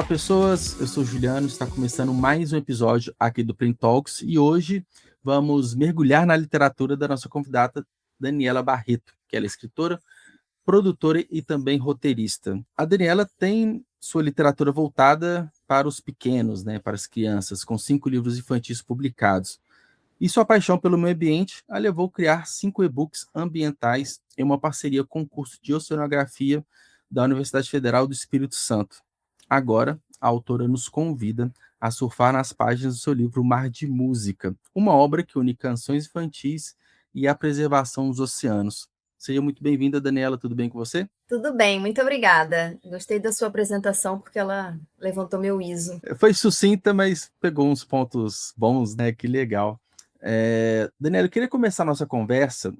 pessoas. Eu sou o Juliano, está começando mais um episódio aqui do Print Talks e hoje vamos mergulhar na literatura da nossa convidada Daniela Barreto, que ela é escritora, produtora e também roteirista. A Daniela tem sua literatura voltada para os pequenos, né, para as crianças, com 5 livros infantis publicados. E sua paixão pelo meio ambiente a levou a criar 5 e-books ambientais em uma parceria com o curso de Oceanografia da Universidade Federal do Espírito Santo. Agora, a autora nos convida a surfar nas páginas do seu livro Mar de Música, uma obra que une canções infantis e a preservação dos oceanos. Seja muito bem-vinda, Daniela, tudo bem com você? Tudo bem, muito obrigada. Gostei da sua apresentação porque ela levantou meu ISO. Foi sucinta, mas pegou uns pontos bons, né? Que legal. Daniela, eu queria começar a nossa conversa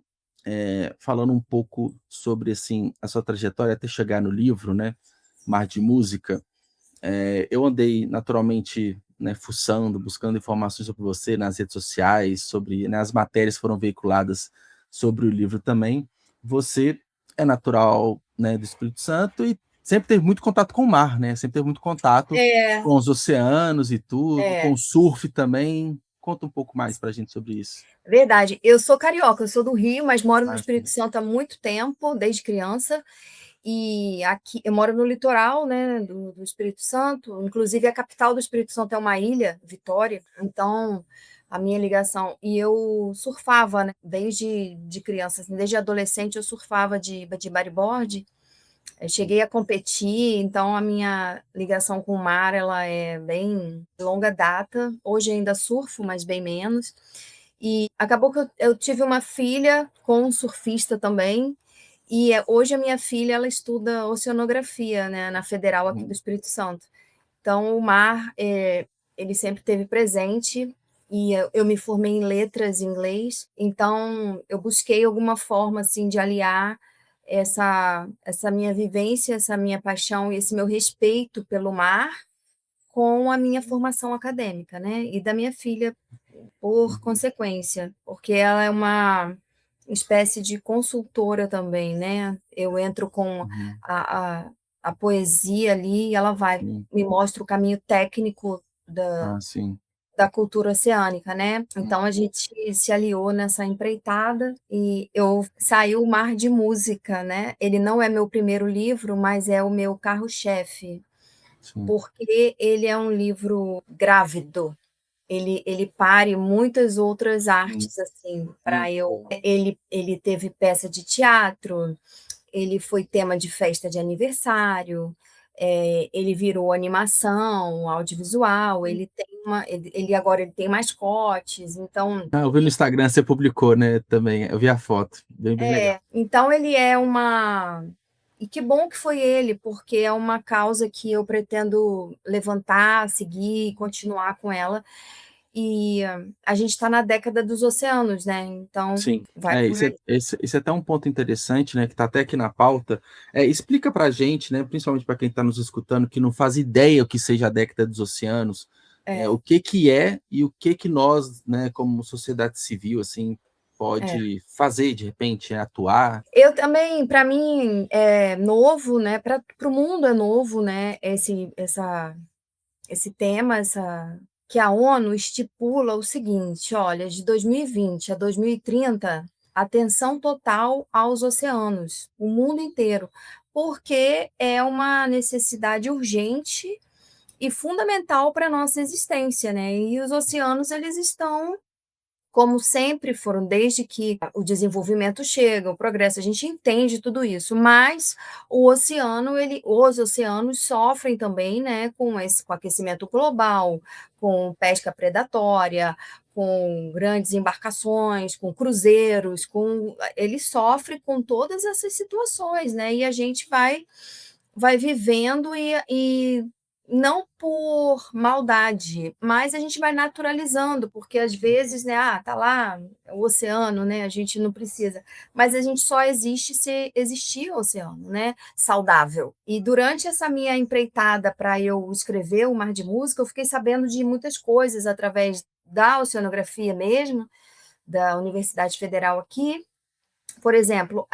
falando um pouco sobre assim, a sua trajetória até chegar no livro, né? Mar de Música. Eu andei naturalmente, né, fuçando, buscando informações sobre você nas redes sociais, sobre, né, as matérias foram veiculadas sobre o livro também. Você é natural, né, do Espírito Santo e sempre teve muito contato com o mar, né? Sempre teve muito contato É, com os oceanos e tudo, com o é, surf também. Conta um pouco mais para a gente sobre isso. verdade. Eu sou carioca, eu sou do Rio, mas moro no Ah, Espírito Santo há muito tempo, desde criança. E aqui eu moro no litoral, né, do Espírito Santo. Inclusive, a capital do Espírito Santo é uma ilha, Vitória. Então, a minha ligação. E eu surfava, né, desde de criança, assim, desde adolescente, eu surfava de bodyboard. Eu cheguei a competir, então a minha ligação com o mar ela é bem de longa data. Hoje ainda surfo, mas bem menos. E acabou que eu tive uma filha com um surfista também. E hoje a minha filha ela estuda oceanografia, né, na Federal aqui do uhum, Espírito Santo. Então o mar ele sempre esteve presente. E eu me formei em letras em inglês, então eu busquei alguma forma assim de aliar essa minha vivência, essa minha paixão e esse meu respeito pelo mar com a minha formação acadêmica, né? E da minha filha, por uhum, consequência, porque ela é uma espécie de consultora também, né? Eu entro com uhum, a poesia ali e ela vai, sim. me mostra o caminho técnico Ah, sim. da cultura oceânica, né? Hum, Então a gente se aliou nessa empreitada e eu saiu o Mar de Música, né? Ele não é meu primeiro livro, mas é o meu carro-chefe, sim. porque ele é um livro grávido. Ele pare muitas outras Hum, artes assim hum, para eu. Ele teve peça de teatro, ele foi tema de festa de aniversário, ele virou animação, audiovisual, ele agora ele tem mascotes, então Ah, eu vi no Instagram, você publicou, né, também. Eu vi a foto. Bem legal. então ele é uma e que bom que foi ele, porque é uma causa que eu pretendo levantar, seguir, continuar com ela. E a gente está na década dos oceanos, né? Então Sim. vai por aí. Esse é até um ponto interessante, né, que está até aqui na pauta. Explica para a gente, né, principalmente para quem está nos escutando, que não faz ideia o que seja a década dos oceanos, o É, que que é e o que que nós, né, como sociedade civil, assim, é. pode fazer, de repente, atuar. Eu também, para mim, é novo, né? Para o mundo é novo, né? Esse tema, que a ONU estipula o seguinte: olha, de 2020 a 2030, atenção total aos oceanos, o mundo inteiro, porque é uma necessidade urgente e fundamental para a nossa existência, né? E os oceanos, eles estão como sempre foram, desde que o desenvolvimento chega, o progresso, a gente entende tudo isso, mas os oceanos sofrem também, né, com aquecimento global, com pesca predatória, com grandes embarcações, com cruzeiros, ele sofre com todas essas situações, né? E a gente vai vivendo e não por maldade, mas a gente vai naturalizando, porque às vezes, né, tá lá o oceano, né, a gente não precisa, mas a gente só existe se existir o oceano, né, saudável. E durante essa minha empreitada para eu escrever o Mar de Música, eu fiquei sabendo de muitas coisas através da oceanografia mesmo, da Universidade Federal aqui, por exemplo,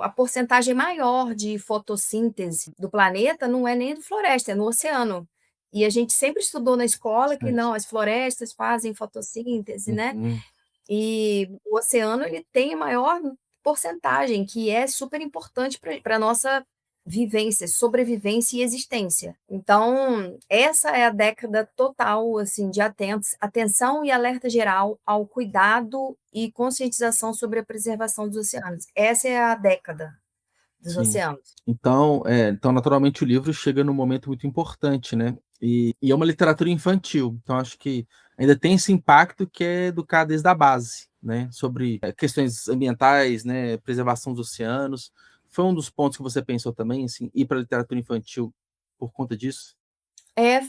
a porcentagem maior de fotossíntese do planeta não é nem do floresta, é no oceano. E a gente sempre estudou na escola que Certo. não, as florestas fazem fotossíntese, né? Uhum. E o oceano ele tem a maior porcentagem, que é super importante para a nossa vivência, sobrevivência e existência. Então, essa é a década total assim de atenção e alerta geral ao cuidado e conscientização sobre a preservação dos oceanos. Essa é a década dos Sim. oceanos. Então naturalmente o livro chega num momento muito importante, né, e é uma literatura infantil, então acho que ainda tem esse impacto que é educar desde a base, né, sobre, questões ambientais, né, preservação dos oceanos. Foi um dos pontos que você pensou também, assim, ir pra literatura infantil por conta disso?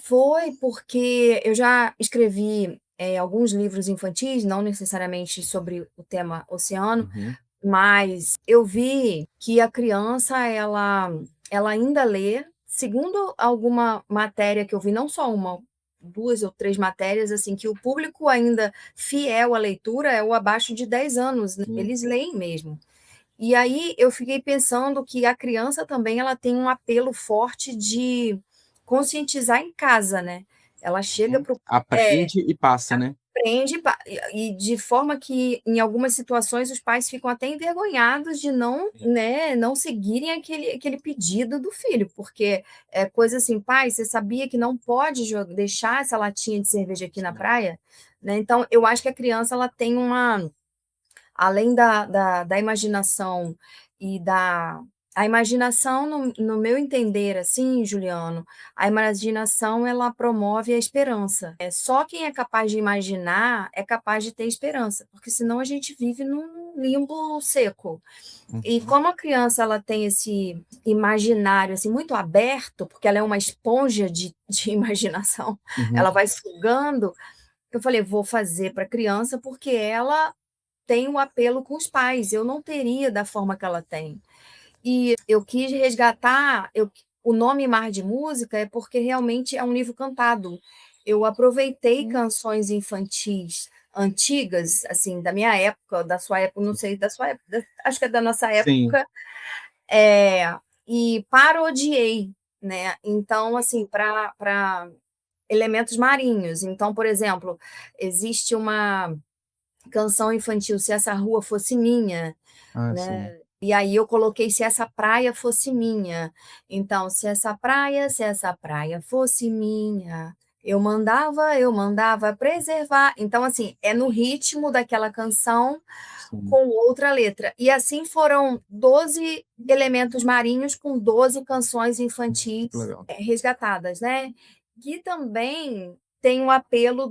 Foi porque eu já escrevi, alguns livros infantis, não necessariamente sobre o tema oceano, Uhum. mas eu vi que a criança ela ainda lê, segundo alguma matéria que eu vi, não só uma, 2 ou 3 matérias, assim, que o público ainda fiel à leitura é o abaixo de 10 anos, né, Sim. eles leem mesmo. E aí eu fiquei pensando que a criança também ela tem um apelo forte de conscientizar em casa, né. Ela chega Uhum. para o Aprende e passa, né. aprende e de forma que, em algumas situações, os pais ficam até envergonhados de não, Sim. né, não seguirem aquele pedido do filho, porque é coisa assim: "Pai, você sabia que não pode deixar essa latinha de cerveja aqui na Sim. praia?", né. Então eu acho que a criança ela tem uma, além da imaginação e da a imaginação no meu entender, assim, Juliano, a imaginação ela promove a esperança. É só quem é capaz de imaginar é capaz de ter esperança, porque senão a gente vive num limbo seco. E Uhum. como a criança ela tem esse imaginário, assim, muito aberto, porque ela é uma esponja de imaginação, Uhum. ela vai sugando, eu falei: "Vou fazer para a criança, porque ela tem um apelo com os pais, eu não teria da forma que ela tem". E eu quis resgatar, o nome Mar de Música é porque realmente é um livro cantado. Eu aproveitei canções infantis antigas, assim, da minha época, da sua época, não sei, da sua época, acho que é da nossa Sim. época, eh, e parodiei, né. Então, assim, para elementos marinhos. Então, por exemplo, existe uma canção infantil, Se Essa Rua Fosse Minha, Ah, sim. né, e aí eu coloquei Se Essa Praia Fosse Minha. Então, se essa praia fosse minha, eu mandava preservar. Então, assim, é no ritmo daquela canção Sim. com outra letra. E assim foram 12 elementos marinhos com 12 canções Que infantis, legal. resgatadas, né, que também tem um apelo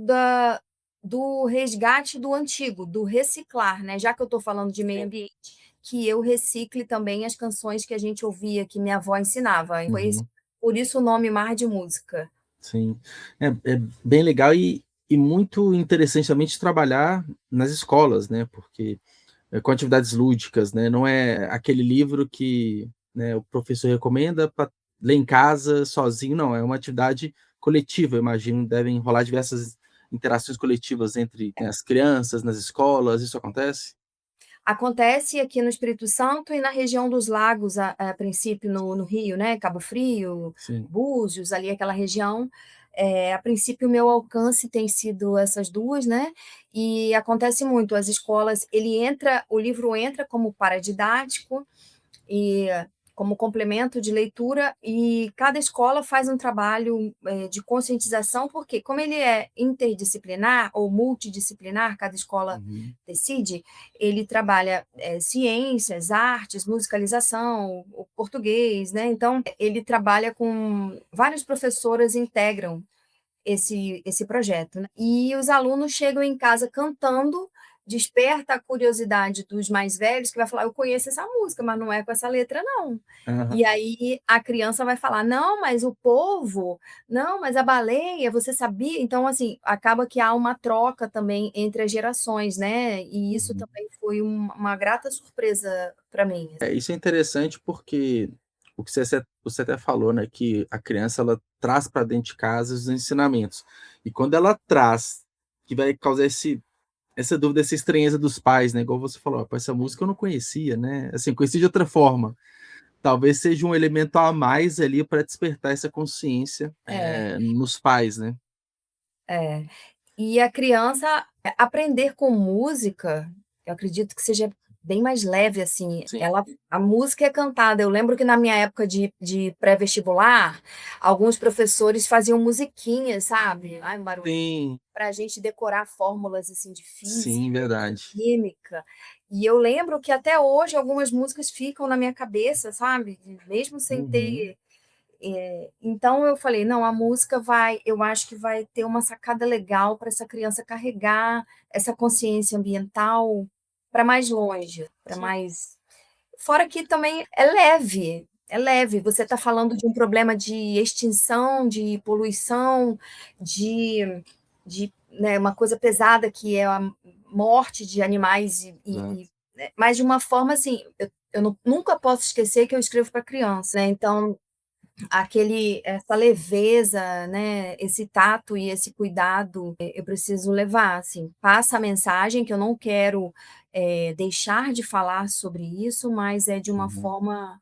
do resgate do antigo, do reciclar, né, já que eu estou falando de meio Sim. ambiente, que eu recicle também as canções que a gente ouvia, que minha avó ensinava, e foi isso, Uhum. por isso o nome Mar de Música. Sim. É bem legal e muito interessante também de trabalhar nas escolas, né, porque, com atividades lúdicas, né, não é aquele livro que, né, o professor recomenda para ler em casa sozinho, não, é uma atividade coletiva, eu imagino, devem rolar diversas interações coletivas entre, né, as crianças nas escolas, isso acontece? Acontece aqui no Espírito Santo e na região dos lagos, a princípio no Rio, né, Cabo Frio, Sim. Búzios, ali aquela região. A princípio o meu alcance tem sido essas 2, né, e acontece muito, as escolas o livro entra como paradidático e como complemento de leitura, e cada escola faz um trabalho, de conscientização, porque como ele é interdisciplinar ou multidisciplinar, cada escola Uhum. decide, ele trabalha, ciências, artes, musicalização, o português, né, então ele trabalha com várias professoras integram esse projeto, né. E os alunos chegam em casa cantando, desperta a curiosidade dos mais velhos, que vai falar: "Eu conheço essa música, mas não é com essa letra não". Aham. E aí a criança vai falar: "Não, mas o polvo, não, mas a baleia, você sabia?". Então, assim, acaba que há uma troca também entre as gerações, né, e isso Uhum. também foi uma grata surpresa para mim. Isso é interessante porque o que você até falou, né, que a criança ela traz para dentro de casa os ensinamentos. E quando ela traz, que vai causar esse essa dúvida, essa estranheza dos pais, né? Igual você falou, essa música eu não conhecia, né? Assim, conheci de outra forma. Talvez seja um elemento a mais ali para despertar essa consciência É, nos pais, né? é. E a criança aprender com música, eu acredito que seja bem mais leve, assim, Sim, ela a música é cantada. Eu lembro que na minha época de pré-vestibular, alguns professores faziam musiquinhas, sabe? Ai, um barulho. sim, Para a gente decorar fórmulas, assim, de sim, física, de verdade. química. E eu lembro que até hoje algumas músicas ficam na minha cabeça, sabe? Mesmo sem Uhum, ter então eu falei: "Não, a música vai eu acho que vai ter uma sacada legal para essa criança carregar essa consciência ambiental para mais longe, para sim, mais". Fora que também é leve, você está falando de um problema de extinção, de poluição, né, uma coisa pesada que é a morte de animais exato. né, mas de uma forma, assim, eu nunca posso esquecer que eu escrevo para criança, né, então aquele essa leveza, né, esse tato e esse cuidado, eu preciso levar, assim. Passa a mensagem que eu não quero, deixar de falar sobre isso, mas é de uma Uhum, forma,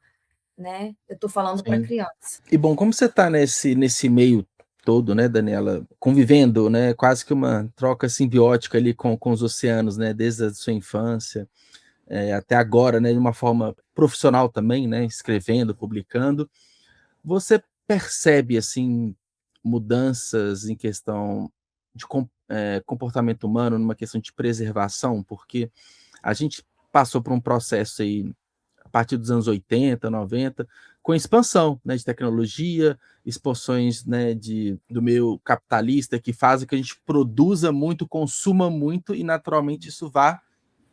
né, eu estou falando para sim. criança. E bom, como você está nesse meio todo, né, Daniela, convivendo, né, quase que uma troca simbiótica ali com os oceanos, né, desde a sua infância, até agora, né, de uma forma profissional também, né, escrevendo, publicando. Você percebe, assim, mudanças em questão de comportamento humano, numa questão de preservação? Porque a gente passou por um processo aí, a partir dos anos 80, 90, com expansão, né, de tecnologia, expansões, né, do meio capitalista, que fazem que a gente produza muito, consuma muito, e naturalmente isso vai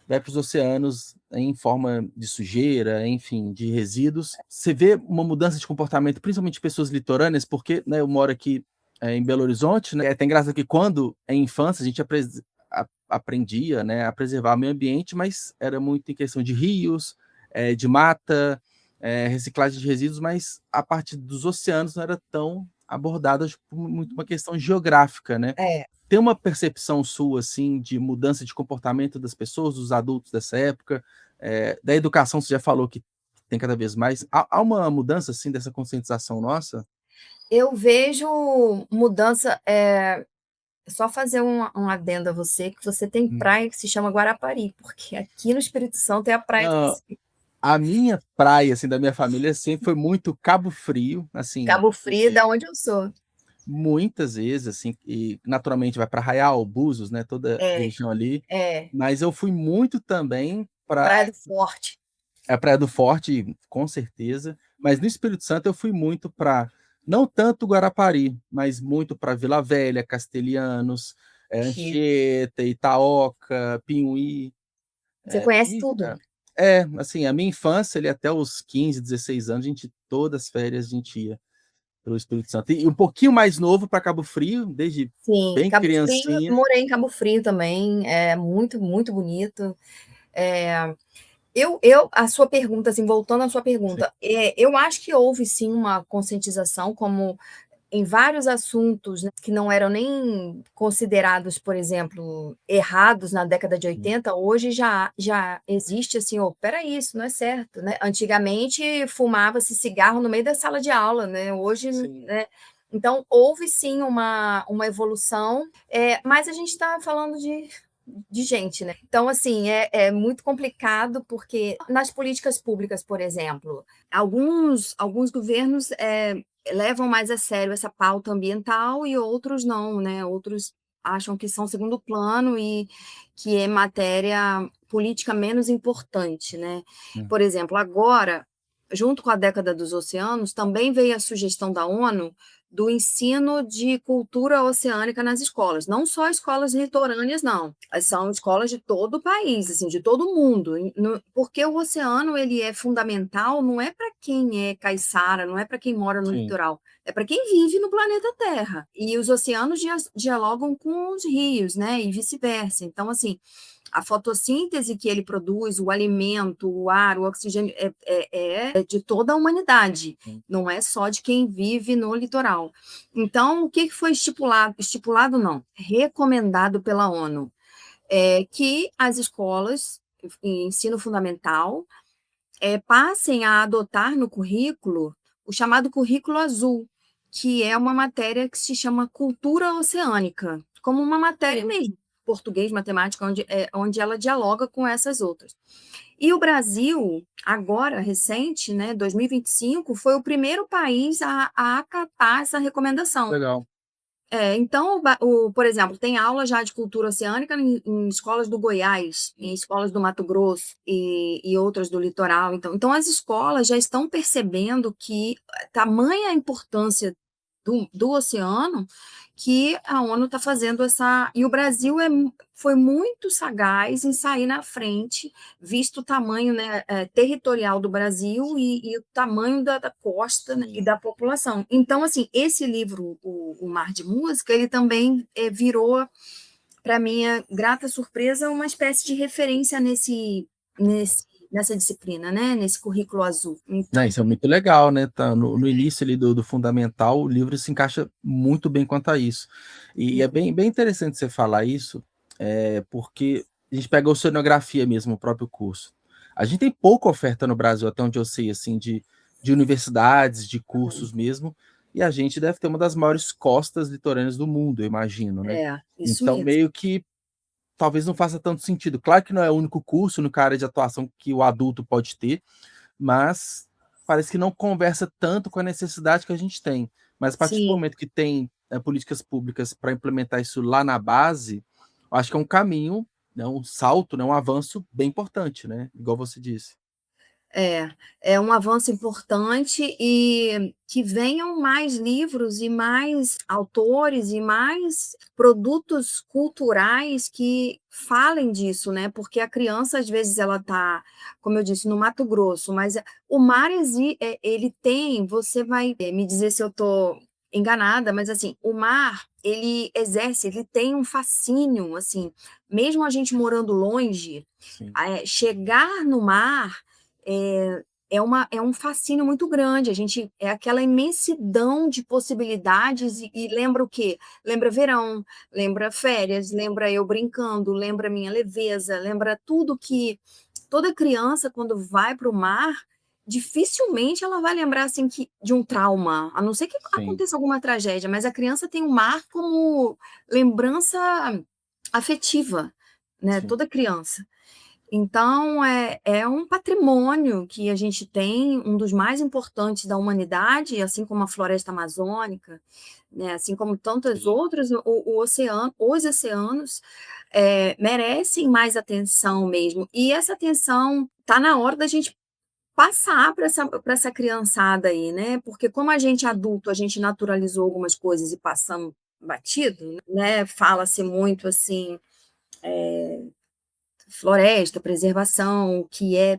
para os oceanos em forma de sujeira, enfim, de resíduos. Você vê uma mudança de comportamento, principalmente de pessoas litorâneas, porque, né, eu moro aqui em Belo Horizonte, né? É até engraçado que quando em infância a gente aprendia, né, a preservar o meio ambiente, mas era muito em questão de rios, de mata, reciclagem de resíduos, mas a parte dos oceanos não era tão abordada por muito uma questão geográfica, né? É. Tem uma percepção sua, assim, de mudança de comportamento das pessoas, dos adultos dessa época? Da educação, você já falou que tem cada vez mais. Há uma mudança, assim, dessa conscientização nossa? Eu vejo mudança, só fazer um adendo a você, que você tem Hum. praia que se chama Guarapari, porque aqui no Espírito Santo é a praia do Não, a minha praia, assim, da minha família sempre foi muito Cabo Frio, assim, Cabo Frio, da onde eu sou. muitas vezes, assim, e naturalmente vai para Arraial, Búzios, né, toda a É, região ali, é, mas eu fui muito também para Praia do Forte. a Praia do Forte, com certeza, mas no Espírito Santo eu fui muito para, não tanto Guarapari, mas muito para Vila Velha, Castelhanos, Que Anchieta, Itaoca, Pinhuí, você conhece e tudo. assim, a minha infância ali até os 15, 16 anos, a gente todas as férias a gente ia para o Espírito Santo. E um pouquinho mais novo para Cabo Frio, desde Sim, bem Cabo Frio, eu criancinha. morei em Cabo Frio também, é muito, muito bonito. Eh, a sua pergunta, assim, voltando à sua Sim, pergunta, eu acho que houve sim uma conscientização, como em vários assuntos, né, que não eram nem considerados, por exemplo, errados na década de sim, 80, hoje já existe assim: "Ô, espera aí, isso não é certo", né. Antigamente fumava-se cigarro no meio da sala de aula, né, hoje, sim, né, então houve sim uma evolução, mas a gente está falando de gente, né. Então, assim, é muito complicado, porque nas políticas públicas, por exemplo, alguns governos, levam mais a sério essa pauta ambiental e outros não, né, outros acham que são segundo plano e que é matéria política menos importante, né. hum, Por exemplo, agora, junto com a década dos oceanos, também veio a sugestão da ONU do ensino de cultura oceânica nas escolas, não só escolas litorâneas não, são escolas de todo o país, assim, de todo o mundo, porque o oceano ele é fundamental, não é para quem é caiçara, não é para quem mora no sim, litoral, é para quem vive no planeta Terra. E os oceanos dialogam com os rios, né? E vice-versa. Então, assim, a fotossíntese que ele produz, o alimento, o ar, o oxigênio, é de toda a humanidade, sim. não é só de quem vive no litoral. Então, o que foi estipulado? Estipulado não, recomendado pela ONU. que as escolas, em ensino fundamental, passem a adotar no currículo o chamado currículo azul, que é uma matéria que se chama cultura oceânica, como uma matéria mesmo, português, matemática, onde ela dialoga com essas outras. E o Brasil, agora, recente, né, 2025, foi o primeiro país a acatar essa recomendação. Legal. Então, por exemplo, tem aula já de cultura oceânica em escolas do Goiás, em escolas do Mato Grosso e outras do litoral. Então, as escolas já estão percebendo que tamanha a importância do oceano que a ONU está fazendo essa. E o Brasil foi muito sagaz em sair na frente, visto o tamanho, né, territorial do Brasil e o tamanho da costa, né, e da população. Então, assim, esse livro, o Mar de Música, ele também virou, para minha grata surpresa, uma espécie de referência nessa disciplina, né, nesse currículo azul. Não, isso é muito legal, né? Tá no início ali do fundamental, o livro se encaixa muito bem quanto a isso. E é bem interessante você falar isso, porque a gente pega a oceanografia mesmo, o próprio curso. A gente tem pouca oferta no Brasil, até onde eu sei, assim, de universidades, de cursos mesmo, e a gente deve ter uma das maiores costas litorâneas do mundo, eu imagino, né? Isso Então, mesmo. meio que talvez não faça tanto sentido. Claro que não é o único curso, única área de atuação que o adulto pode ter, mas parece que não conversa tanto com a necessidade que a gente tem. Mas a partir do Sim. momento que tem políticas públicas para implementar isso lá na base, eu acho que é um caminho, né, um salto, né, um avanço bem importante, né? Igual você disse. É um avanço importante e que venham mais livros e mais autores e mais produtos culturais que falem disso, né? Porque a criança, às vezes, ela está, como eu disse, no Mato Grosso, mas o mar, ele tem, você vai me dizer se eu estou enganada, mas assim, o mar, ele tem um fascínio, assim, mesmo a gente morando longe, Sim, chegar no mar é um fascínio muito grande. A gente é aquela imensidão de possibilidades e lembra o quê? Lembra verão, lembra férias, lembra eu brincando, lembra minha leveza, lembra tudo que toda criança quando vai para o mar dificilmente ela vai lembrar assim de um trauma, a não ser que sim, aconteça alguma tragédia, mas a criança tem o mar como lembrança afetiva, né? sim. Toda criança. Então, é um patrimônio que a gente tem, um dos mais importantes da humanidade, assim como a floresta amazônica, né, assim como tantas Sim. outras, os oceanos merecem mais atenção mesmo. E essa atenção está na hora da gente passar para essa criançada aí, né? Porque como a gente adulto, a gente naturalizou algumas coisas e passamos batido, né? Fala-se muito assim floresta, preservação, que é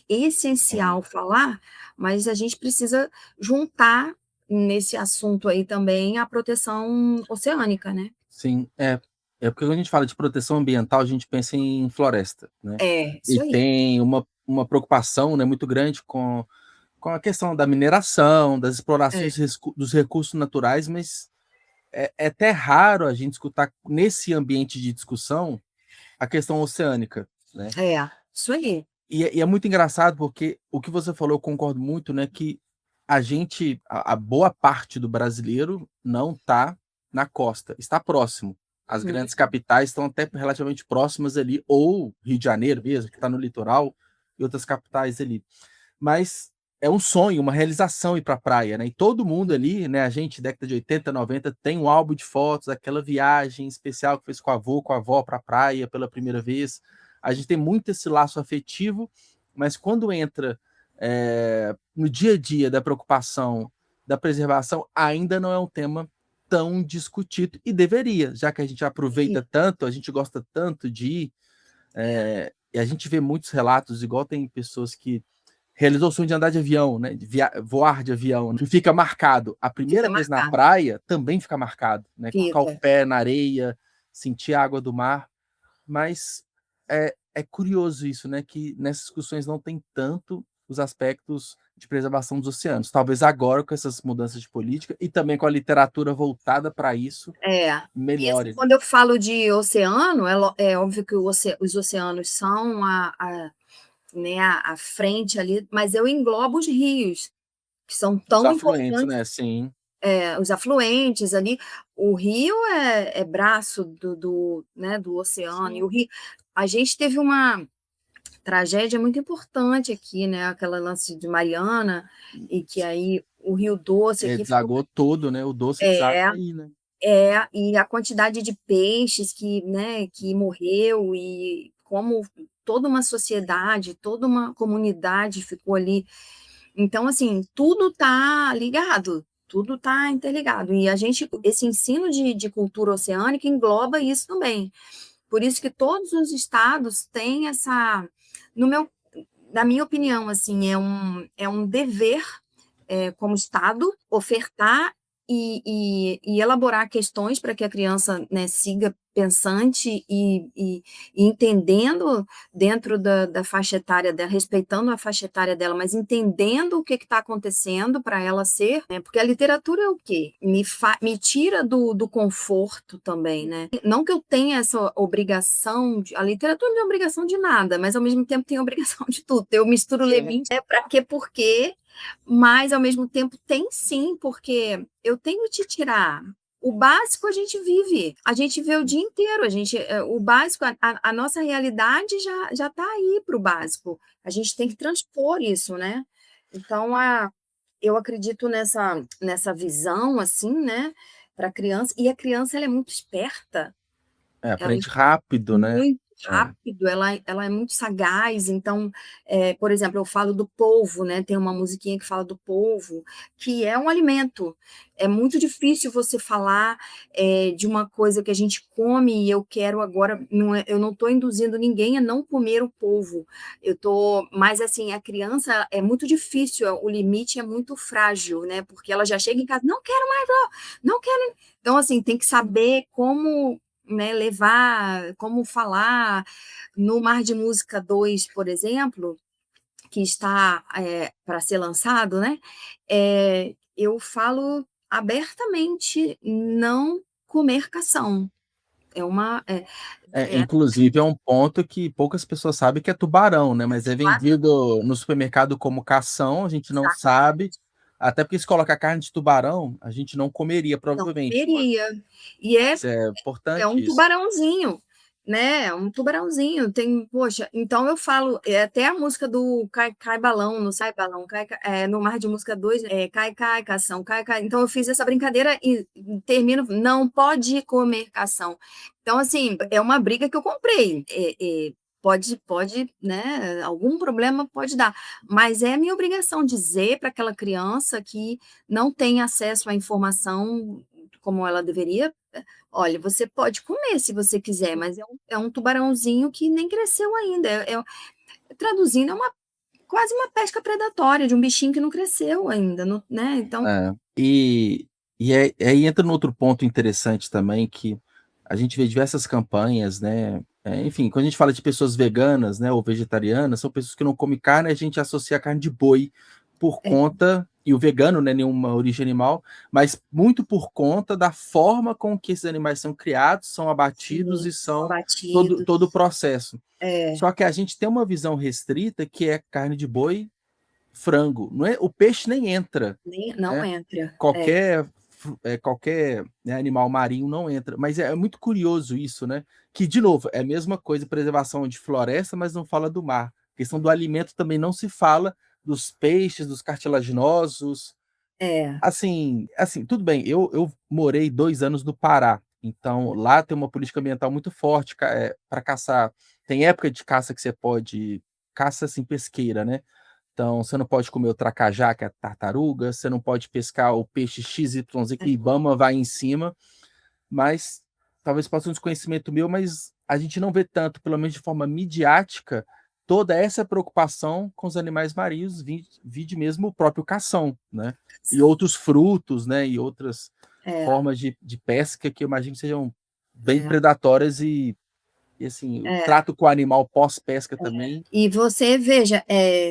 essencial falar, mas a gente precisa juntar nesse assunto aí também a proteção oceânica, né? Sim, é porque quando a gente fala de proteção ambiental, a gente pensa em floresta, né? Isso E aí. tem uma preocupação, né, muito grande com a questão da mineração, das É, explorações dos recursos naturais, mas é até raro a gente escutar nesse ambiente de discussão a questão oceânica, né? isso aí. E é muito engraçado porque o que você falou, eu concordo muito, né? Que a boa parte do brasileiro não está na costa, está próximo. As Uhum. grandes capitais estão até relativamente próximas ali, ou Rio de Janeiro mesmo, que está no litoral, e outras capitais ali. Mas é um sonho, uma realização ir para a praia, né? E todo mundo ali, né? A gente, década de 80, 90, tem um álbum de fotos, aquela viagem especial que fez com a avô, com a avó para a praia pela primeira vez. A gente tem muito esse laço afetivo, mas quando entra no dia a dia da preocupação, da preservação, ainda não é um tema tão discutido e deveria, já que a gente aproveita tanto, a gente gosta tanto de ir, e a gente vê muitos relatos, igual tem pessoas que realizou o sonho de andar de avião, né? De voar de avião, né? Fica marcado. A primeira Fica vez na marcado. praia também fica marcado, né? Colocar o Fica. pé na areia, sentir a água do mar. Mas é curioso isso, né? Que nessas discussões não tem tanto, os aspectos de preservação dos oceanos. Talvez agora, com essas mudanças de política e também com a literatura voltada para isso, E assim, melhore. quando eu falo de oceano, é óbvio que os oceanos são né, a frente ali, mas eu englobo os rios, que são Os tão afluentes, importantes, né? Sim. os afluentes ali. O rio é braço né, do oceano, e Sim. o rio. A gente teve uma tragédia muito importante aqui, né? Aquela lance de Mariana, e que aí o Rio Doce aqui ficou. Desagou todo, né? O doce É, deságua aí, né? e a quantidade de peixes que, né, que morreu, e como toda uma sociedade, toda uma comunidade ficou ali. Então, assim, tudo está ligado, tudo está interligado. E esse ensino de cultura oceânica engloba isso também. Por isso que todos os estados têm no meu, na minha opinião, assim, é um dever, como Estado, ofertar e elaborar questões para que a criança, né, siga pensante e entendendo dentro da faixa etária dela, respeitando a faixa etária dela, mas entendendo o que está acontecendo para ela ser, né, porque a literatura é o quê? Me tira do conforto também, né? Não que eu tenha essa obrigação, a literatura não tem obrigação de nada, mas ao mesmo tempo tem obrigação de tudo. Eu misturo Levi, para quê, por quê? Mas, ao mesmo tempo, tem sim, porque eu tenho que tirar. O básico a gente vive, a gente vê o dia inteiro, o básico, a nossa realidade já está aí para o básico. A gente tem que transpor isso, né? Então, eu acredito nessa visão, assim, né, para a criança, e a criança ela é muito esperta, ela Aprende rápido, né? muito É. rápido, ela é muito sagaz. Então, por exemplo, eu falo do polvo, né? Tem uma musiquinha que fala do polvo, que é um alimento. É muito difícil você falar de uma coisa que a gente come e eu quero agora. Eu não estou induzindo ninguém a não comer o polvo. Mas assim, a criança é muito difícil, o limite é muito frágil, né? Porque ela já chega em casa, não quero mais, não quero. Então, assim, tem que saber como, né, levar, como falar. No Mar de Música 2, por exemplo, que está para ser lançado, né, eu falo abertamente não comercação. É uma. Inclusive, é um ponto que poucas pessoas sabem que é tubarão, né? Mas é vendido no supermercado como cação, a gente não sabe. Até porque se colocar carne de tubarão, a gente não comeria, Não provavelmente. comeria. E Isso é é importante um isso. tubarãozinho, né? É um tubarãozinho. Poxa, então eu falo, até a música do Cai Cai Balão, no Sai Balão, no Mar de Música 2, Cai Cai Cação, Cai Cai. Então eu fiz essa brincadeira e termino, não pode comer cação. Então, assim, é uma briga que eu comprei. Pode, né? Algum problema pode dar, mas é minha obrigação dizer para aquela criança que não tem acesso à informação como ela deveria. Olha, você pode comer se você quiser, mas é um tubarãozinho que nem cresceu ainda. Traduzindo, quase uma pesca predatória de um bichinho que não cresceu ainda, né? Então, É. Aí entra no outro ponto interessante também, que a gente vê diversas campanhas, né? Enfim, quando a gente fala de pessoas veganas, né, ou vegetarianas, são pessoas que não comem carne, a gente associa a carne de boi por conta, e o vegano não é nenhuma origem animal, mas muito por conta da forma com que esses animais são criados, são abatidos sim, e são abatido. todo o processo. É, Só que a gente tem uma visão restrita que é carne de boi, frango, não é? O peixe nem entra, não né? entra. Qualquer né, animal marinho não entra. Mas é muito curioso isso, né? Que, de novo, é a mesma coisa, preservação de floresta, mas não fala do mar. A questão do alimento também não se fala dos peixes, dos cartilaginosos. É, Assim, tudo bem, eu morei 2 anos no Pará, então lá tem uma política ambiental muito forte para caçar. Tem época de caça que você pode, caça assim, pesqueira, né? Então, você não pode comer o tracajá, que é a tartaruga, você não pode pescar o peixe XYZ, que o Ibama vai em cima, mas talvez possa um desconhecimento meu, mas a gente não vê tanto, pelo menos de forma midiática, toda essa preocupação com os animais marinhos, vide mesmo o próprio cação, né? E outros frutos, né? E outras é, formas de pesca que eu imagino que sejam bem é. predatórias e E assim, o trato com o animal pós-pesca também. E você veja,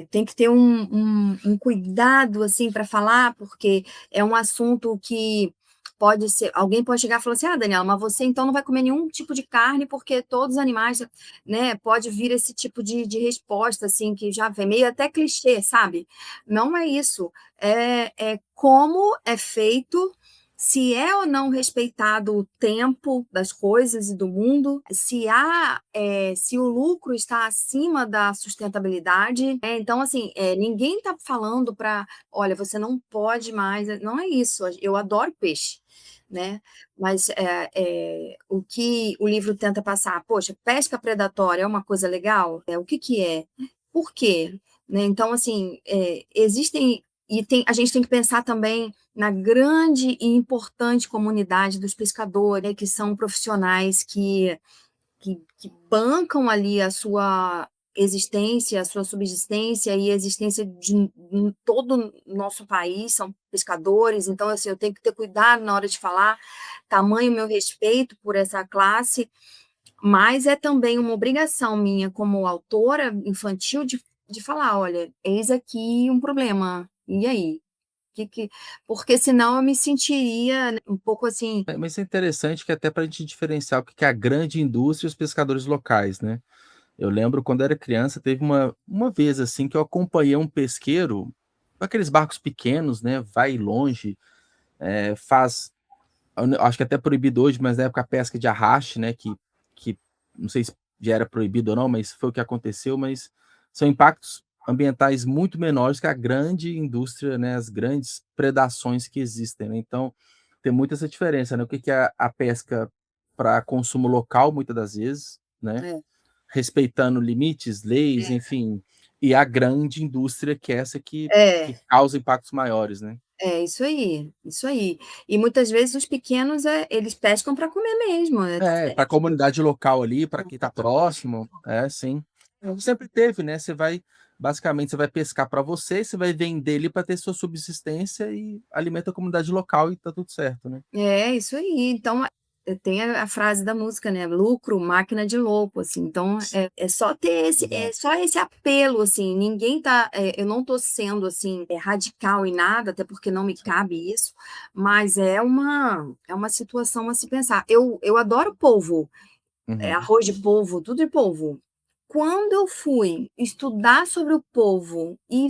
tem que ter um cuidado assim para falar, porque é um assunto que pode ser. Alguém pode chegar e falar assim: ah, Daniela, mas você então não vai comer nenhum tipo de carne, porque todos os animais, né? Pode vir esse tipo de resposta, assim, que já vem meio até clichê, sabe? Não é isso. É como é feito. Se é ou não respeitado o tempo das coisas e do mundo, se o lucro está acima da sustentabilidade, então assim, ninguém está falando para, olha, você não pode mais, não é isso. Eu adoro peixe, né? Mas o que o livro tenta passar, poxa, pesca predatória é uma coisa legal? O que que é? Por quê? Né? Então, assim, existem a gente tem que pensar também na grande e importante comunidade dos pescadores, né, que são profissionais que bancam ali a sua existência, a sua subsistência e a existência de todo o nosso país, são pescadores, então assim, eu tenho que ter cuidado na hora de falar, tamanho meu respeito por essa classe, mas é também uma obrigação minha como autora infantil de falar, olha, eis aqui um problema, e aí? Porque senão eu me sentiria um pouco assim. Mas isso é interessante que até para a gente diferenciar o que que é a grande indústria e os pescadores locais, né. Eu lembro quando eu era criança, teve uma vez, assim, que eu acompanhei um pesqueiro, com aqueles barcos pequenos, né, vai longe, faz acho que até proibido hoje, mas na época a pesca de arraste, né, que não sei se já era proibido ou não, mas foi o que aconteceu, mas são impactos ambientais muito menores que a grande indústria, né, as grandes predações que existem, né. Então, tem muito essa diferença, né, o que que é a pesca para consumo local, muitas das vezes, né, É, respeitando limites, leis, enfim, e a grande indústria que é essa que é, causa impactos maiores, né. isso aí, isso aí. E muitas vezes os pequenos, eles pescam para comer mesmo, É, para a tipo, comunidade local ali, para quem está próximo, sim. Sempre teve, né, você vai basicamente você vai pescar para você, você vai vender ali para ter sua subsistência e alimenta a comunidade local e tá tudo certo, né. isso aí. Então, tem a frase da música, né, lucro, máquina de louco, assim, então é só ter Exato. só esse apelo, assim, ninguém tá, eu não tô sendo, assim, radical em nada, até porque não me cabe isso, mas é uma situação a se pensar. Eu adoro polvo, Uhum. arroz de polvo, tudo de polvo. Quando eu fui estudar sobre o polvo e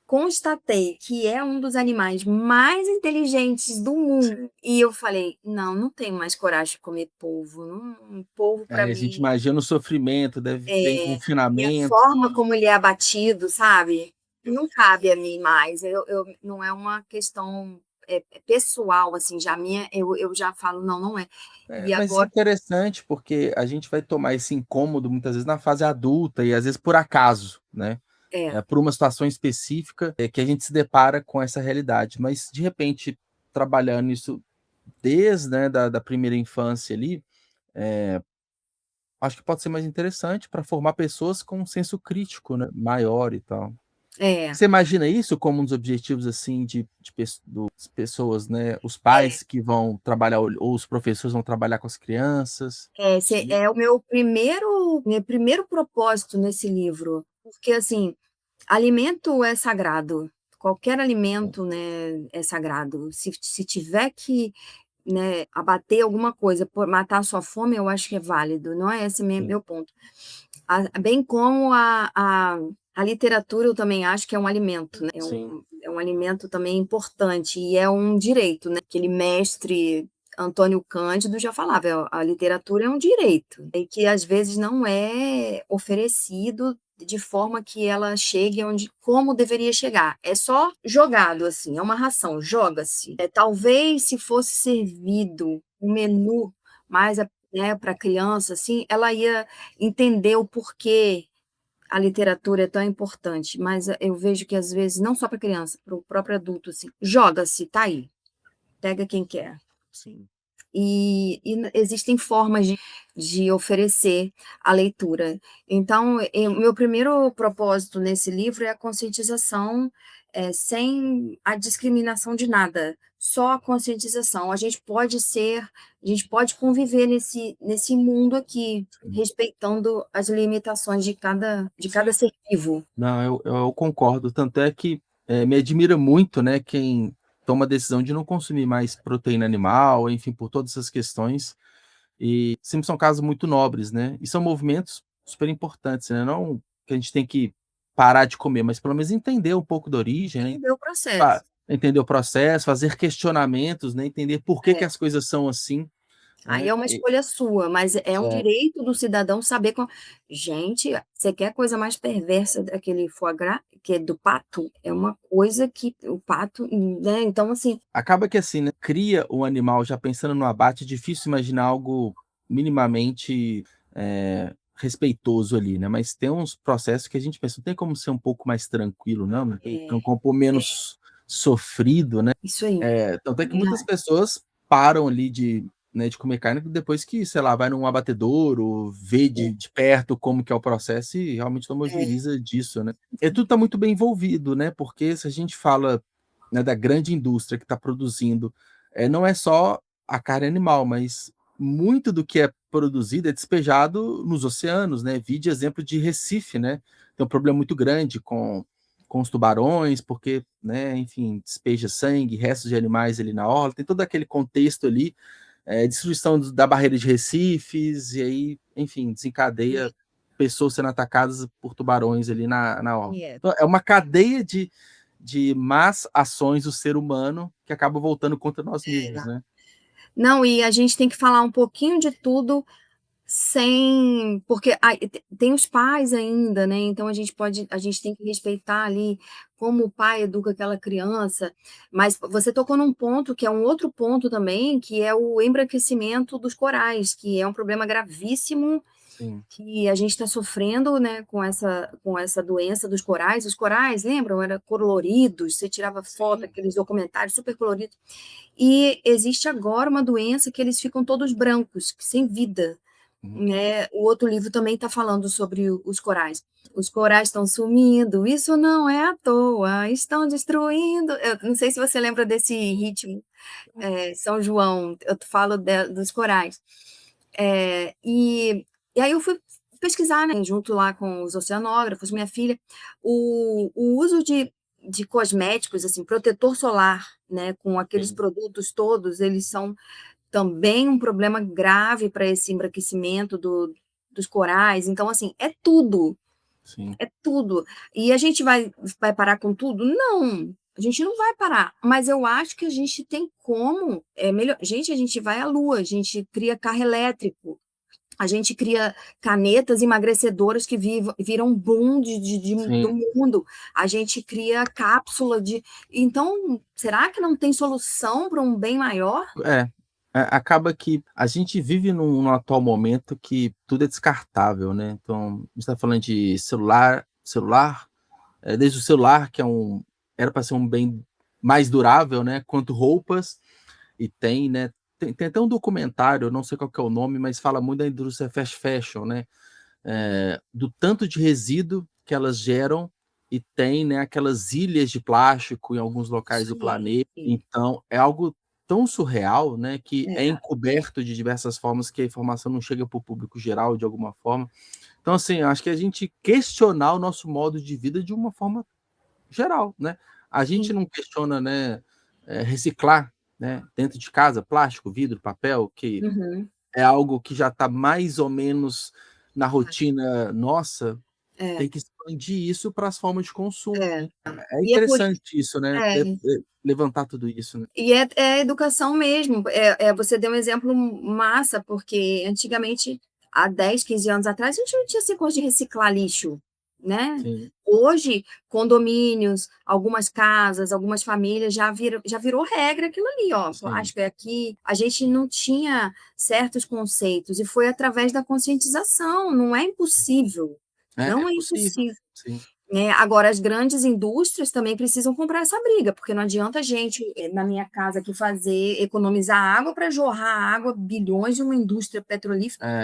constatei que é um dos animais mais inteligentes do mundo, e eu falei: "Não, não tenho mais coragem de comer polvo, não, polvo para É, a gente mim, imagina o sofrimento, deve ser em e a confinamento. forma como ele é abatido, sabe, não cabe a mim mais". Eu não é uma questão, pessoal, assim, já minha, eu já falo: "Não, não é". É, E mas é agora interessante, porque a gente vai tomar esse incômodo muitas vezes na fase adulta e às vezes por acaso, né. é, Por uma situação específica, que a gente se depara com essa realidade, mas de repente trabalhando isso desde, né, da primeira infância ali, acho que pode ser mais interessante para formar pessoas com um senso crítico, né, maior e tal. é, Você imagina isso como um dos objetivos, assim, de das pessoas, né, os é. pais que vão trabalhar ou os professores vão trabalhar com as crianças? Esse é o meu primeiro propósito nesse livro, porque, assim, alimento é sagrado, qualquer alimento, né, é sagrado. Se tiver que, né, abater alguma coisa por matar a sua fome, eu acho que é válido, não é esse Sim, meu ponto. Bem como a literatura eu também acho que é um alimento, né, sim, é um alimento também importante e é um direito, né, aquele mestre Antônio Cândido já falava: A literatura é um direito", e que às vezes não é oferecido de forma que ela chegue onde como deveria chegar, é só jogado, assim, é uma ração, joga-se. Talvez se fosse servido um menu mais, né, pra criança, assim, ela ia entender o porquê a literatura é tão importante, mas eu vejo que às vezes não só para criança, para o próprio adulto, assim, joga-se, tá aí, pega quem quer. sim. Existem formas de oferecer a leitura. Então, o meu primeiro propósito nesse livro é a conscientização, sem a discriminação de nada, só a conscientização. A gente pode conviver nesse mundo aqui, respeitando as limitações de cada ser vivo. Não, eu concordo, tanto é que, me admira muito, né, quem toma a decisão de não consumir mais proteína animal, enfim, por todas essas questões, e sempre são casos muito nobres, né, e são movimentos super importantes, né, não que a gente tem que parar de comer, mas pelo menos entender um pouco da origem, né, Entender o processo. entender o processo, fazer questionamentos, né, entender por que que É. as coisas são assim, Aí né, é uma escolha sua, mas é um é. direito do cidadão saber com gente, você quer coisa mais perversa daquele foie gras, que é do pato? É uma coisa que o pato, né, então assim Acaba que assim, né, cria o animal já pensando no abate, é difícil imaginar algo minimamente, respeitoso ali, né, mas tem uns processos que a gente pensa: "Não tem como ser um pouco mais tranquilo não, né, é, um pouco menos sofrido", né. isso aí. Tanto é que muitas Não, pessoas param ali de, né, de comer carne depois que, sei lá, vai num abatedouro, vê de perto como que é o processo e realmente toma é, juízo disso, né. E tudo está muito bem envolvido, né, porque se a gente fala, né, da grande indústria que está produzindo, não é só a carne animal, mas muito do que é produzido é despejado nos oceanos, né, vide exemplo de Recife, né, tem um problema muito grande com os tubarões, porque, né, enfim, despeja sangue, restos de animais ali na orla, tem todo aquele contexto ali, destruição da barreira de recifes, e aí, enfim, desencadeia pessoas sendo atacadas por tubarões ali na orla. é. Então, é uma cadeia de más ações do ser humano que acaba voltando contra nós mesmos, né. Não, e a gente tem que falar um pouquinho de tudo sem porque ai tem os pais ainda, né, então a gente tem que respeitar ali como o pai educa aquela criança, mas você tocou num ponto que é um outro ponto também, que é o embranquecimento dos corais, que é um problema gravíssimo Sim. que a gente está sofrendo, né, com essa doença dos corais. Os corais, lembram? Era coloridos, você tirava foto, Sim. aqueles documentários super coloridos. E existe agora uma doença que eles ficam todos brancos, sem vida, Uhum. né. O outro livro também está falando sobre os corais. Os corais estão sumindo, isso não é à toa, estão destruindo. Eu não sei se você lembra desse ritmo, São João, eu falo dos corais. E aí eu fui pesquisar, né, junto lá com os oceanógrafos, minha filha, o uso de cosméticos, assim, protetor solar, né, com aqueles Sim, produtos todos, eles são também um problema grave para esse embranquecimento dos corais. Então, assim, é tudo, sim. é tudo. E a gente vai parar com tudo? Não, a gente não vai parar, mas eu acho que a gente tem como, melhor gente, a gente vai à lua, a gente cria carro elétrico, a gente cria canetas emagrecedoras que viram boom do Sim. mundo. A gente cria cápsula de. Então, será que não tem solução para um bem maior? É, acaba que a gente vive num atual momento que tudo é descartável, né, então, a gente tá falando de celular, desde o celular que era para ser um bem mais durável, né, quanto roupas, e tem, né, tem até um documentário, eu não sei qual que é o nome, mas fala muito da indústria fast fashion, né, do tanto de resíduo que elas geram e tem, né, aquelas ilhas de plástico em alguns locais Isso do aí. planeta, então é algo tão surreal, né, que é É, encoberto de diversas formas que a informação não chega para o público geral de alguma forma. Então, assim, eu acho que a gente questionar o nosso modo de vida de uma forma geral, né. A gente sim. não questiona, né, reciclar, né, dentro de casa, plástico, vidro, papel, que Uhum. é algo que já está mais ou menos na Acho. rotina nossa, É, tem que expandir isso para as formas de consumo, é. né. É E é por interessante isso, né, é. levantar tudo isso, né. E é educação mesmo, você deu um exemplo massa, porque antigamente, há 10, 15 anos atrás, a gente não tinha essa coisa de reciclar lixo, né. Sim, Hoje, condomínios, algumas casas, algumas famílias já virou regra aquilo ali, ó, sim. plástico é aqui. A gente não tinha certos conceitos e foi através da conscientização, não é impossível, É não é possível, impossível. sim. Agora as grandes indústrias também precisam comprar essa briga, porque não adianta a gente, na minha casa aqui fazer economizar água para jorrar água, bilhões de uma indústria petrolífera, não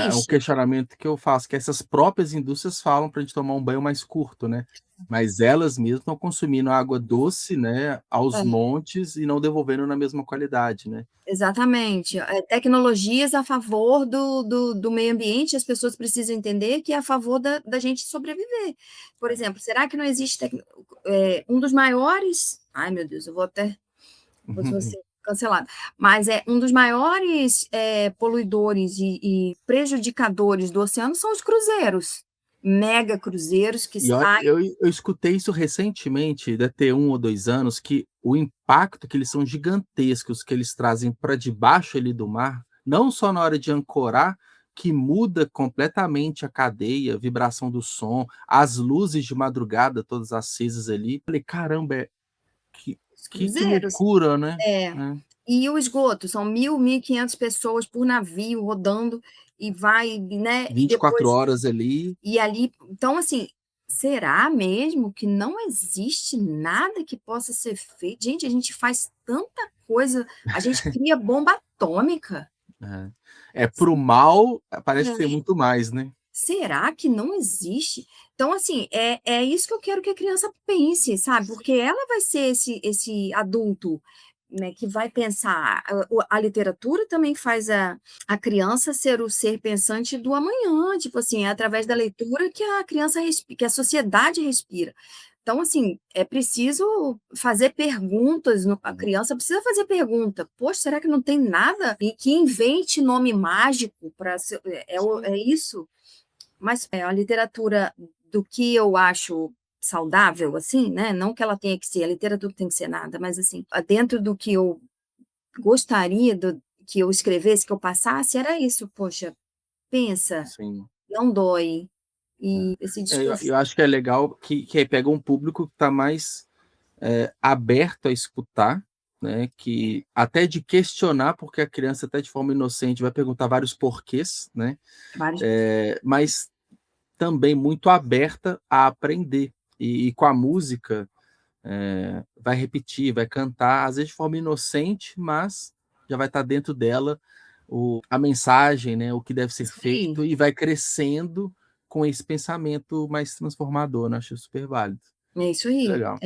É um existe. questionamento que eu faço, que essas próprias indústrias falam para a gente tomar um banho mais curto, né. mas elas mesmas estão consumindo água doce, né, aos É. montes e não devolvendo na mesma qualidade, né. Exatamente. Tecnologias a favor do meio ambiente, as pessoas precisam entender que é a favor da gente sobreviver. Por exemplo, será que não existe um dos maiores, ai meu Deus, eu vou ser cancelada, mas é um dos maiores, poluidores e prejudicadores do oceano são os cruzeiros, mega cruzeiros que E olha, saem. eu escutei isso recentemente, deve ter 1 ou 2 anos, que o impacto que eles são gigantescos, que eles trazem para debaixo ali do mar, não só na hora de ancorar, que muda completamente a cadeia, a vibração do som, as luzes de madrugada todas acesas ali. Falei: "Caramba, que Os que cruzeiros. loucura, né". É. É, E o esgoto, são 1.000, 1.500 pessoas por navio rodando e vai, né, e 24 depois horas ali. e ali então, assim, será mesmo que não existe nada que possa ser feito? Gente, a gente faz tanta coisa, a gente cria bomba atômica. Para o mal, parece ser É. muito mais, né. Será que não existe? Então, assim, é isso que eu quero que a criança pense, sabe, porque ela vai ser esse adulto, né, que vai pensar. A literatura também faz a criança ser o ser pensante do amanhã, tipo assim, é através da leitura que a criança que a sociedade respira. Então, assim, é preciso fazer perguntas, a Uhum. criança precisa fazer pergunta: "Poxa, será que não tem nada?" E que invente nome mágico para ser é isso? Mas, a literatura do que eu acho saudável, assim, né, não que ela tenha que ser a literatura tem que ser nada, mas assim, dentro do que eu gostaria que eu escrevesse, que eu passasse, era isso: "Poxa, pensa, Sim. não dói", e esse Eu acho que é legal que aí pega um público que está mais, aberto a escutar, né, que até de questionar, porque a criança até de forma inocente vai perguntar vários porquês, né, vários mas também muito aberta a aprender. E com a música, vai repetir, vai cantar, às vezes de forma inocente, mas já vai estar dentro dela a mensagem, né, o que deve ser isso aí, feito e vai crescendo com esse pensamento mais transformador, né, acho super válido. é isso aí. Legal.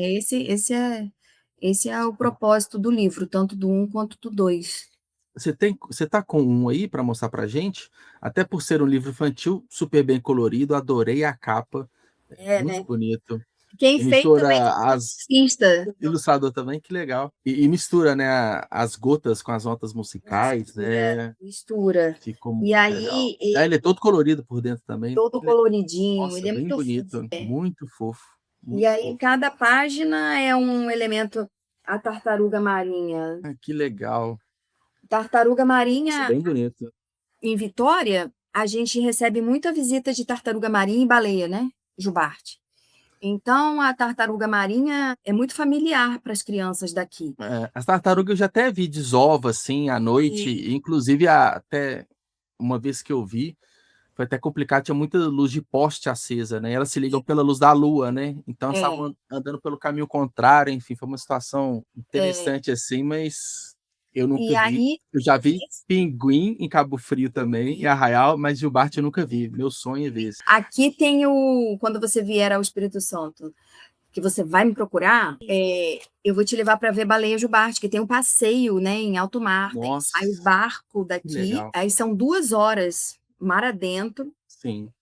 Esse é o propósito do livro, tanto do um quanto do 2. Você tá com um aí para mostrar pra gente? Até por ser um livro infantil, super bem colorido, adorei a capa, É, muito né. bonito. Quem E fez também mistura foi as um artista. ilustrador também, que legal. E mistura, né, as gotas com as notas musicais, Mistura, né, mistura. ficou E legal. aí, Ele é todo colorido por dentro também. todo coloridinho, Nossa, ele é bem muito fofo. bonito, muito fofo, E muito aí fofo. cada página é um elemento. A tartaruga marinha. Ah, que legal. Tartaruga Isso é marinha, bem bonito. em Vitória, a gente recebe muita visita de tartaruga marinha e baleia, né, jubarte. Então a tartaruga marinha é muito familiar para as crianças daqui. As tartarugas eu já até vi desova, assim, à noite, E inclusive até uma vez que eu vi, foi até complicado, tinha muita luz de poste acesa, né, e elas se ligam pela luz da lua, né, então elas é, estavam andando pelo caminho contrário, enfim, foi uma situação é. interessante, assim, mas eu nunca E vi. aí Eu já vi pinguim em Cabo Frio também, em Arraial, mas jubarte eu nunca vi, meu sonho é ver esse. aqui tem quando você vier ao Espírito Santo, que você vai me procurar, eu vou te levar para ver baleia jubarte, que tem um passeio, né, em alto mar, sai o Nossa, barco que daqui, legal. aí são 2 horas mar adentro, Sim.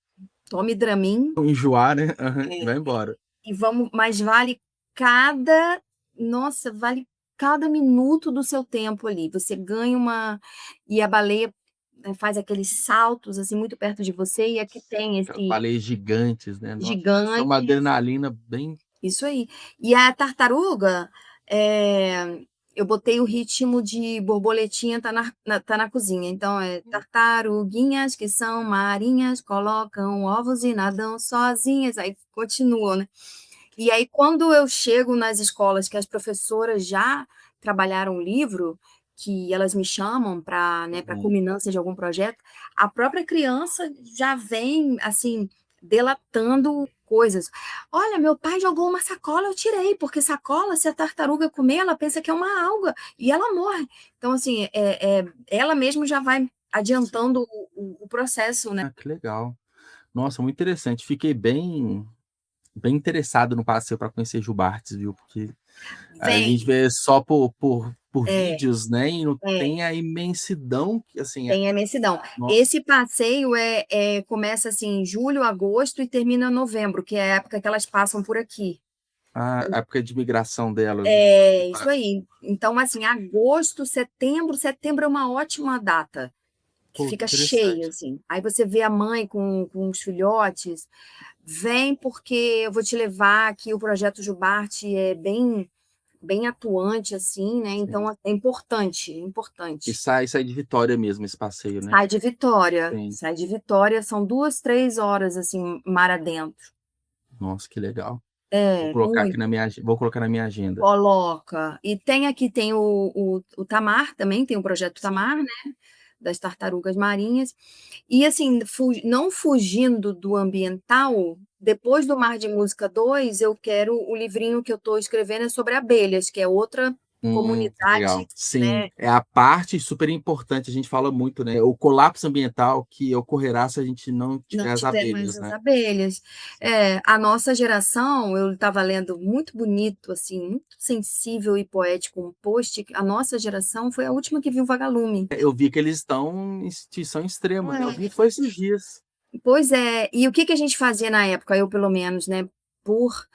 tome Dramin, Enjoar, né, aham, e vai embora. e vamos, mas vale cada nossa, vale cada minuto do seu tempo ali, você ganha e a baleia, faz aqueles saltos, assim, muito perto de você, e aqui tem Aquelas esse baleias gigantes, né, nossa, isso é uma gigante. adrenalina bem. Isso aí. E a tartaruga, eu botei o ritmo de borboletinha tá na cozinha, então tartaruguinhas que são marinhas, colocam ovos e nadam sozinhas, aí continuam, né. E aí quando eu chego nas escolas que as professoras já trabalharam o livro, que elas me chamam para, né, para Uhum. culminância de algum projeto, a própria criança já vem, assim, delatando coisas. "Olha, meu pai jogou uma sacola, eu tirei, porque sacola, se a tartaruga comer, ela pensa que é uma alga e ela morre". Então, assim, ela mesmo já vai Sim. adiantando o processo, né. Ah, que legal. Nossa, muito interessante. Fiquei bem bem interessado no passeio para conhecer Jubartes, viu? Porque a Vem, gente vê só por é, vídeos, né? E não é, tem a imensidão que, assim, tem a imensidão. no- Esse passeio começa assim em julho, agosto e termina em novembro, que é a época que elas passam por aqui. a época de migração delas, né? É isso aí. Então, assim, agosto, setembro é uma ótima data, que Pô, que fica cheia, interessante. assim. Aí você vê a mãe com os filhotes, vem porque eu vou te levar aqui, o projeto Jubarte é bem atuante, assim, né? Sim. Então, é importante, E importante. sai de Vitória mesmo esse passeio, né? Sim. Sai de Vitória, são 2, 3 horas, assim, mar adentro. Nossa, que legal. Vou É, colocar aqui muito. na minha, vou colocar na minha agenda. Coloca. E tem aqui, tem o Tamar também, tem o projeto Sim. Tamar, né? Das tartarugas marinhas. E assim, não fugindo do ambiental, depois do Mar de Música 2, eu quero o livrinho que eu estou escrevendo é sobre abelhas, que é outra Legal. comunidade, Sim, né? é a parte super importante, a gente fala muito, né? O colapso ambiental que ocorrerá se a gente não Não tiver as tiver mais abelhas, as né? abelhas. É, a nossa geração, eu estava lendo muito bonito, assim, muito sensível e poético um post. A nossa geração foi a última que viu vagalume. Eu vi que eles estão em extinção extrema. Eu vi É. foi esses dias. Pois é, e o que que a gente fazia na época, eu pelo menos, né, por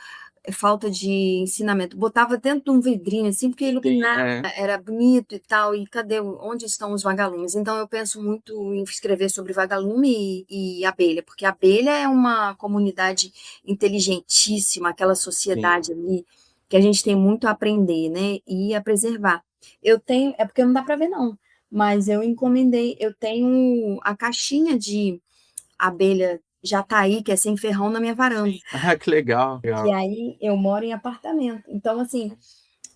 falta de ensinamento, botava dentro de um vidrinho, assim, porque Sim, iluminar era bonito e tal, e cadê, onde estão os vagalumes? Então eu penso muito em escrever sobre vagalume e abelha, porque a abelha é uma comunidade inteligentíssima, aquela sim. sociedade ali, que a gente tem muito a aprender, né, e a preservar. Eu tenho, é porque não dá para ver não, mas eu encomendei, eu tenho a caixinha de abelha jataí, que é sem ferrão, na minha varanda. Sim. Ah, que legal, Que legal. aí eu moro em apartamento. Então, assim,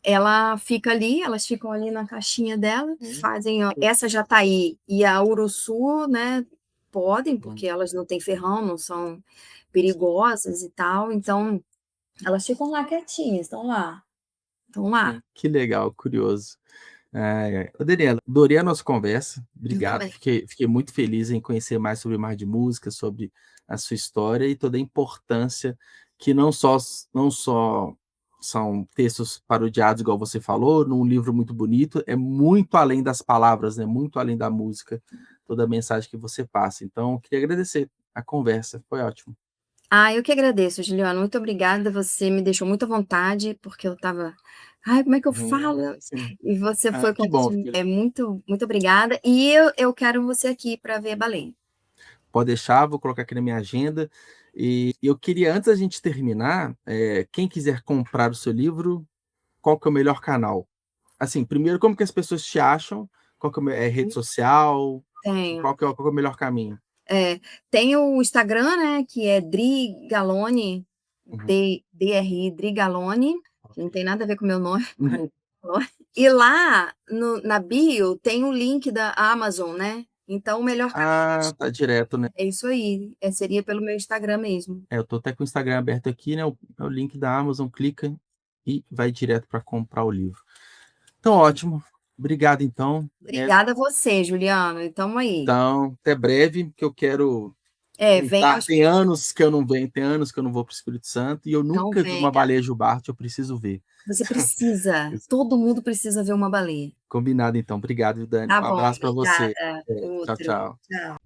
ela fica ali, elas ficam ali na caixinha dela, Sim. fazem ó, essa jataí e a uruçu, né? Podem, Hum, porque elas não têm ferrão, não são sim. perigosas e tal. Então, elas ficam lá quietinhas, estão lá, estão lá. Que legal, curioso. Ai, ai. Ô, Daniela, adorei a nossa conversa. Eu Obrigado. também. Fiquei muito feliz em conhecer mais sobre o Mar de Música, sobre a sua história e toda a importância que não só são textos parodiados, igual você falou, num livro muito bonito, é muito além das palavras, né? Muito além da música, toda a mensagem que você passa. Então, queria agradecer a conversa, foi ótimo. Ah, eu que agradeço, Juliana. Muito obrigada. Você me deixou muito à vontade, porque eu estava. Ai, como é que eu falo? Sim. E você Ah, foi que quando bom. muito, muito obrigada. E eu quero você aqui para ver a baleia. Pode deixar, vou colocar aqui na minha agenda. E eu queria, antes da gente terminar, quem quiser comprar o seu livro, qual que é o melhor canal? Assim, primeiro, como que as pessoas te acham? Qual que é, rede social? Tenho. Qual que é o melhor caminho? É, tem o Instagram, né, que é Dri Galone, Uhum. DRI Dri Galone, que não Ok. tem nada a ver com o meu nome. Uhum. E lá na bio tem o link da Amazon, né? Então, o melhor Ah, tá direto, né? é isso aí. Seria pelo meu Instagram mesmo. Eu tô até com o Instagram aberto aqui, né? É o link da Amazon, clica e vai direto para comprar o livro. Então, ótimo. Obrigado, então. Obrigada a você, Juliana. E tamo aí. Então, até breve, que eu quero Venha voltar. aos Tem anos que eu não venho, tem anos que eu não vou para o Espírito Santo e eu então nunca vi uma venha. baleia jubarte, eu preciso ver. Você precisa. Todo mundo precisa ver uma baleia. Combinado, então. Obrigado, Dani. Tá Um bom, abraço para você. obrigada. Tchau, Outro. tchau. Tchau.